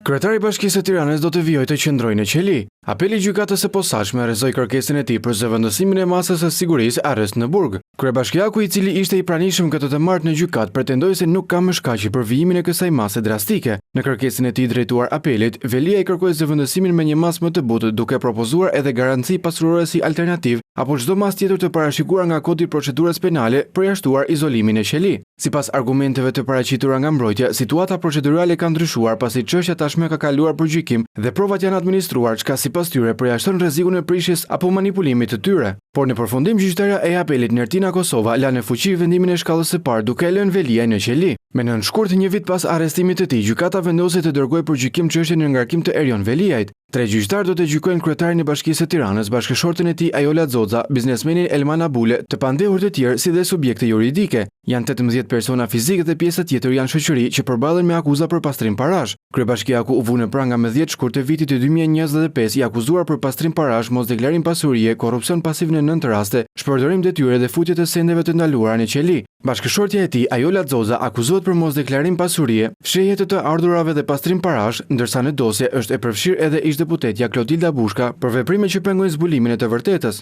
Kryetari i Bashkisë së Tiranës do të vijojë të qëndrojë në qeli. Apeli i gjykatës së posaçme rrezoi kërkesën e tij për zëvendësimin e masës së sigurisë arrest në burg. Kryebashkiaku, i cili ishte i pranishëm këtë të martë në gjykatë, pretendoi se nuk ka më shkaqe për vijimin e kësaj mase drastike. Në kërkesën e tij drejtuar apelit, Velia i kërkoi zëvendësimin me një masë më të butë, duke propozuar edhe garanci pasurore si alternativë apo çdo masë tjetër të parashikuar nga Kodi i Procedurës Penale, përjashtuar izolimin e qeli. Sipas argumenteve të paraqitura nga mbrojtja, situata procedurale ka ndryshuar pasi çështja tashmë ka kaluar për gjykim dhe provat janë administruar, çka sipas tyre përjashton rrezikun e prishjes apo manipulimit të tyre. Por në përfundim, gjyqtarja e apelit Nertina Kosova la në fuqi vendimin e shkallës së parë, duke lënë Veliaj në qeli. Me nën shkurt një vit pas arrestimit të tij, gjykata vendosi të dërgojë për gjykim çështjen e ngarkim të Erjon Veliajt. 3 gjyqtarë do të gjykojnë kryetarin e Bashkisë së Tiranës, bashkëshorten e tij Ajola Xoxa, biznesmenin Elman Abule, të pandehur të tjerë si dhe subjekte juridike. Janë 18 persona fizikë dhe pjesa tjetër janë shoqëri që përballen me akuza për pastrim parash. Kryebashkiaku u vu në pranga me 10 shkurt të vitit të 2025 i akuzuar për pastrim parash, mosdeklarim pasurie, korrupsion pasiv në 9 raste, shpërdorim detyre dhe futje të sendeve të ndaluara në qeli. Bashkëshortja e tij Ajola Xoxa akuzohet për mosdeklarim pasurie, fshehje të ardhurave dhe pastrim parash, ndërsa në dosje është e përfshirë edhe ish deputetja Klotilda Bushka për veprime që pengojnë zbulimin e të vërtetës.